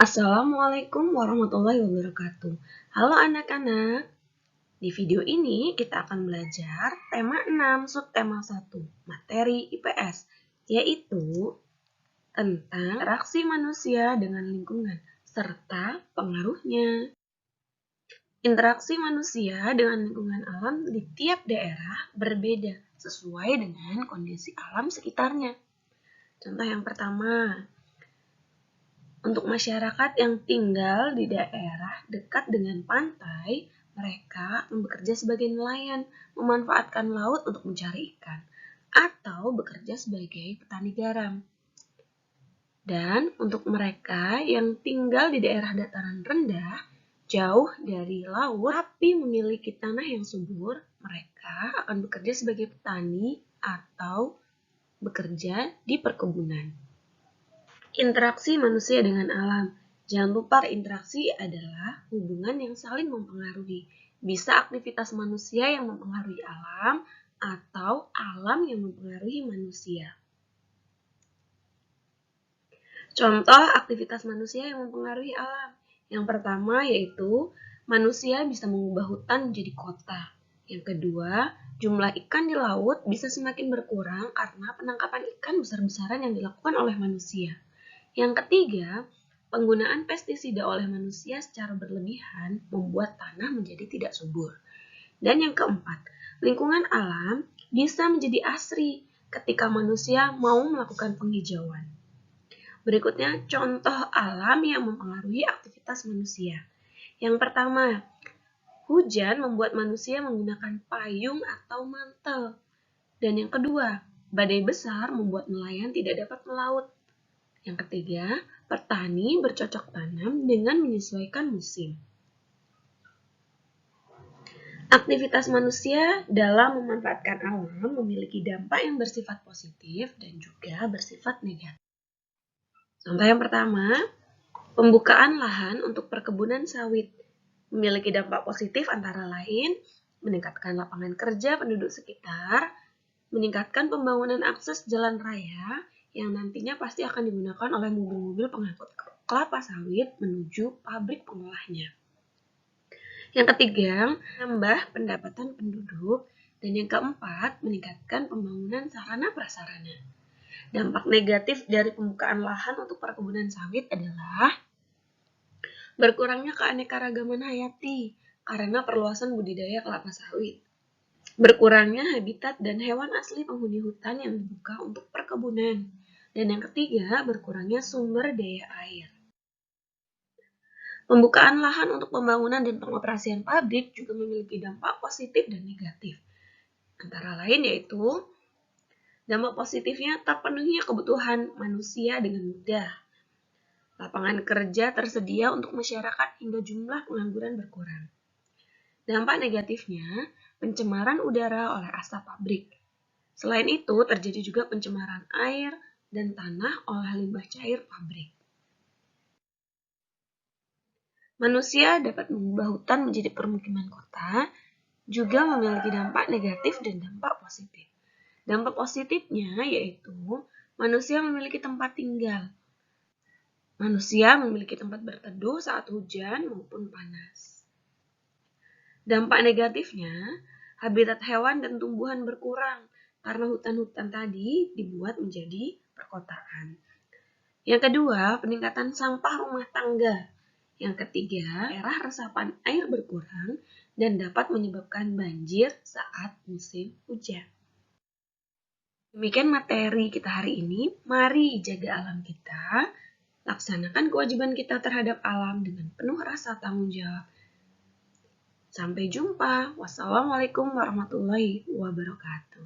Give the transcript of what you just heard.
Assalamualaikum warahmatullahi wabarakatuh. Halo anak-anak, di video ini kita akan belajar tema 6 subtema 1 materi IPS, yaitu tentang interaksi manusia dengan lingkungan serta pengaruhnya. Interaksi manusia dengan lingkungan alam di tiap daerah berbeda sesuai dengan kondisi alam sekitarnya. Contoh yang pertama, untuk masyarakat yang tinggal di daerah dekat dengan pantai, mereka bekerja sebagai nelayan, memanfaatkan laut untuk mencari ikan, atau bekerja sebagai petani garam. Dan untuk mereka yang tinggal di daerah dataran rendah, jauh dari laut, tapi memiliki tanah yang subur, mereka akan bekerja sebagai petani atau bekerja di perkebunan. Interaksi manusia dengan alam. Jangan lupa interaksi adalah hubungan yang saling mempengaruhi. Bisa aktivitas manusia yang mempengaruhi alam atau alam yang mempengaruhi manusia. Contoh aktivitas manusia yang mempengaruhi alam. Yang pertama yaitu manusia bisa mengubah hutan menjadi kota. Yang kedua, jumlah ikan di laut bisa semakin berkurang karena penangkapan ikan besar-besaran yang dilakukan oleh manusia. Yang ketiga, penggunaan pestisida oleh manusia secara berlebihan membuat tanah menjadi tidak subur. Dan yang keempat, lingkungan alam bisa menjadi asri ketika manusia mau melakukan penghijauan. Berikutnya, contoh alam yang mempengaruhi aktivitas manusia. Yang pertama, hujan membuat manusia menggunakan payung atau mantel. Dan yang kedua, badai besar membuat nelayan tidak dapat melaut. Yang ketiga, petani bercocok tanam dengan menyesuaikan musim. Aktivitas manusia dalam memanfaatkan alam memiliki dampak yang bersifat positif dan juga bersifat negatif. Contoh yang pertama, pembukaan lahan untuk perkebunan sawit memiliki dampak positif antara lain meningkatkan lapangan kerja penduduk sekitar, meningkatkan pembangunan akses jalan raya, yang nantinya pasti akan digunakan oleh mobil-mobil pengangkut kelapa sawit menuju pabrik pengolahnya. Yang ketiga, menambah pendapatan penduduk. Dan yang keempat, meningkatkan pembangunan sarana prasarana. Dampak negatif dari pembukaan lahan untuk perkebunan sawit adalah berkurangnya keanekaragaman hayati karena perluasan budidaya kelapa sawit. Berkurangnya habitat dan hewan asli penghuni hutan yang dibuka untuk perkebunan. Dan yang ketiga, berkurangnya sumber daya air. Pembukaan lahan untuk pembangunan dan pengoperasian pabrik juga memiliki dampak positif dan negatif. Antara lain yaitu, dampak positifnya terpenuhinya kebutuhan manusia dengan mudah. Lapangan kerja tersedia untuk masyarakat hingga jumlah pengangguran berkurang. Dampak negatifnya, pencemaran udara oleh asap pabrik. Selain itu, terjadi juga pencemaran air dan tanah oleh limbah cair pabrik. Manusia dapat mengubah hutan menjadi permukiman kota, juga memiliki dampak negatif dan dampak positif. Dampak positifnya yaitu manusia memiliki tempat tinggal. Manusia memiliki tempat berteduh saat hujan maupun panas. Dampak negatifnya, habitat hewan dan tumbuhan berkurang karena hutan-hutan tadi dibuat menjadi perkotaan. Yang kedua, peningkatan sampah rumah tangga. Yang ketiga, daerah resapan air berkurang dan dapat menyebabkan banjir saat musim hujan. Demikian materi kita hari ini. Mari jaga alam kita, laksanakan kewajiban kita terhadap alam dengan penuh rasa tanggung jawab. Sampai jumpa. Wassalamualaikum warahmatullahi wabarakatuh.